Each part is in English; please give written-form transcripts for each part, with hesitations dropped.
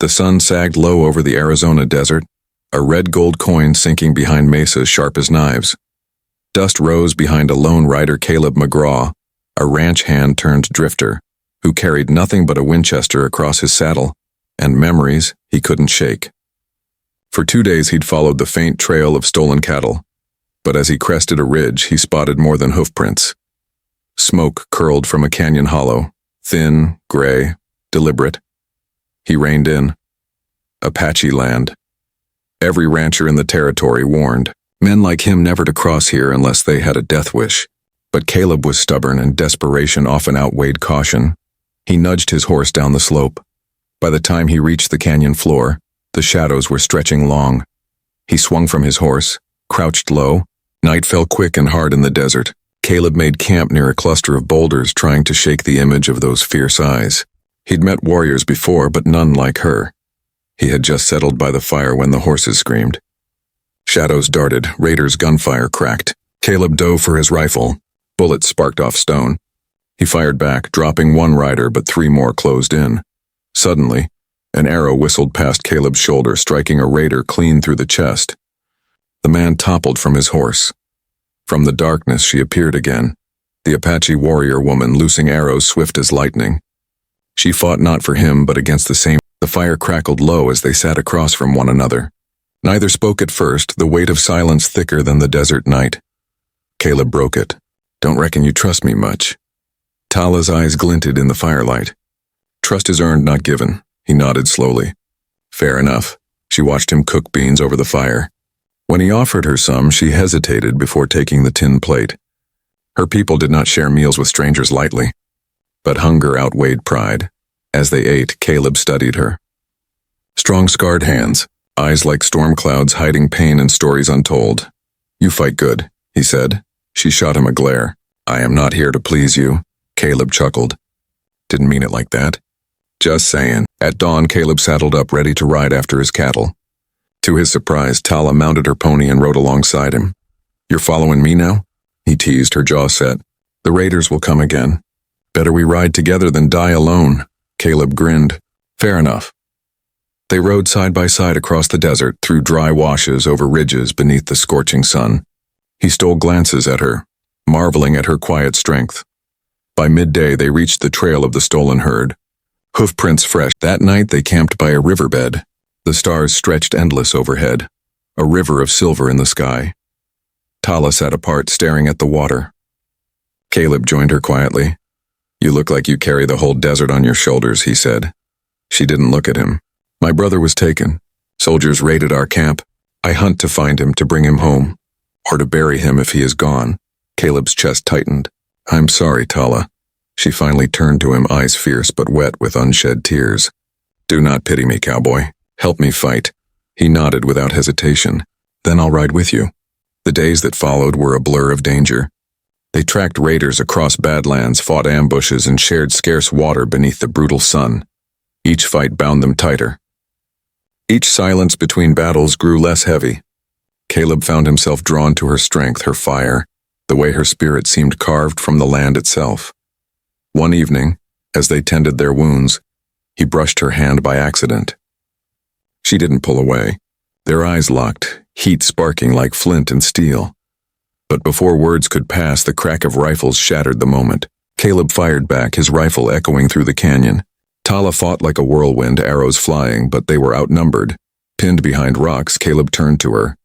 The sun sagged low over the Arizona desert, a red gold coin sinking behind mesas sharp as knives. Dust rose behind a lone rider, Caleb McGraw, a ranch hand turned drifter, who carried nothing but a Winchester across his saddle, and memories he couldn't shake. For 2 days he'd followed the faint trail of stolen cattle, but as he crested a ridge he spotted more than hoofprints. Smoke curled from a canyon hollow, thin, gray, deliberate. He reined in. Apache land. Every rancher in the territory warned men like him never to cross here unless they had a death wish. But Caleb was stubborn, and desperation often outweighed caution. He nudged his horse down the slope. By the time he reached the canyon floor, the shadows were stretching long. He swung from his horse, crouched low. Night fell quick and hard in the desert. Caleb made camp near a cluster of boulders, trying to shake the image of those fierce eyes. He'd met warriors before, but none like her. He had just settled by the fire when the horses screamed. Shadows darted, raiders' gunfire cracked. Caleb dove for his rifle. Bullets sparked off stone. He fired back, dropping one rider, but 3 more closed in. Suddenly, an arrow whistled past Caleb's shoulder, striking a raider clean through the chest. The man toppled from his horse. From the darkness she appeared again, the Apache warrior woman, loosing arrows swift as lightning. She fought not for him, but against the same. The fire crackled low as they sat across from one another. Neither spoke at first, the weight of silence thicker than the desert night. Caleb broke it. "Don't reckon you trust me much." Tala's eyes glinted in the firelight. "Trust is earned, not given," he nodded slowly. "Fair enough." She watched him cook beans over the fire. When he offered her some, she hesitated before taking the tin plate. Her people did not share meals with strangers lightly. But hunger outweighed pride. As they ate, Caleb studied her. Strong, scarred hands, eyes like storm clouds hiding pain and stories untold. "You fight good," he said. She shot him a glare. "I am not here to please you," Caleb chuckled. "Didn't mean it like that." "Just saying." At dawn, Caleb saddled up, ready to ride after his cattle. To his surprise, Tala mounted her pony and rode alongside him. "You're following me now?" he teased, her jaw set. "The raiders will come again. Better we ride together than die alone." Caleb grinned. "Fair enough." They rode side by side across the desert, through dry washes, over ridges beneath the scorching sun. He stole glances at her, marveling at her quiet strength. By midday, they reached the trail of the stolen herd. Hoofprints fresh. That night, they camped by a riverbed. The stars stretched endless overhead, a river of silver in the sky. Tala sat apart, staring at the water. Caleb joined her quietly. "You look like you carry the whole desert on your shoulders," he said. She didn't look at him. "My brother was taken. Soldiers raided our camp. I hunt to find him, to bring him home, or to bury him if he is gone." Caleb's chest tightened. "I'm sorry, Tala." She finally turned to him, eyes fierce but wet with unshed tears. "Do not pity me, Cowboy. Help me fight." He nodded without hesitation. "Then I'll ride with you." The days that followed were a blur of danger. They tracked raiders across badlands, fought ambushes, and shared scarce water beneath the brutal sun. Each fight bound them tighter. Each silence between battles grew less heavy. Caleb found himself drawn to her strength, her fire, the way her spirit seemed carved from the land itself. One evening, as they tended their wounds, he brushed her hand by accident. She didn't pull away. Their eyes locked, heat sparking like flint and steel. But before words could pass, the crack of rifles shattered the moment. Caleb fired back, his rifle echoing through the canyon. Tala fought like a whirlwind, arrows flying, but they were outnumbered. Pinned behind rocks, Caleb turned to her.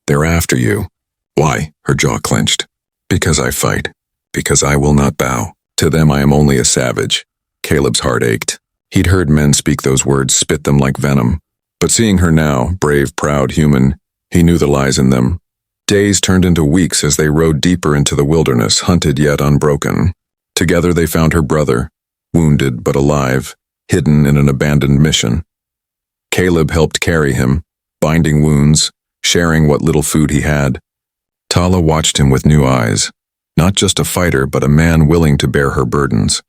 "They're after you." "Why?" Her jaw clenched. "Because I fight. Because I will not bow. To them I am only a savage." Caleb's heart ached. He'd heard men speak those words, spit them like venom. But seeing her now, brave, proud, human, he knew the lies in them. Days turned into weeks as they rode deeper into the wilderness, hunted yet unbroken. Together they found her brother, wounded but alive, hidden in an abandoned mission. Caleb helped carry him, binding wounds, sharing what little food he had. Tala watched him with new eyes, not just a fighter but a man willing to bear her burdens.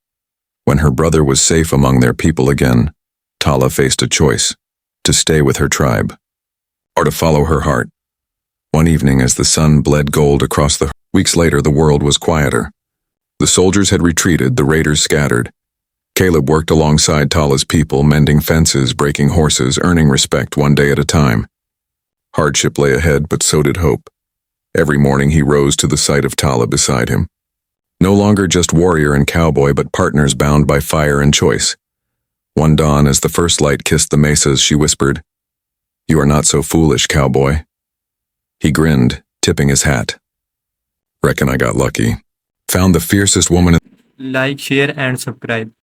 When her brother was safe among their people again, Tala faced a choice, to stay with her tribe, or to follow her heart. One evening, as the sun bled gold across the weeks later, the world was quieter. The soldiers had retreated, the raiders scattered. Caleb worked alongside Tala's people, mending fences, breaking horses, earning respect one day at a time. Hardship lay ahead, but so did hope. Every morning he rose to the sight of Tala beside him. No longer just warrior and cowboy, but partners bound by fire and choice. One dawn, as the first light kissed the mesas, she whispered, "You are not so foolish, cowboy." He grinned, tipping his hat. "Reckon I got lucky. Found the fiercest woman in..." Like, share, and subscribe.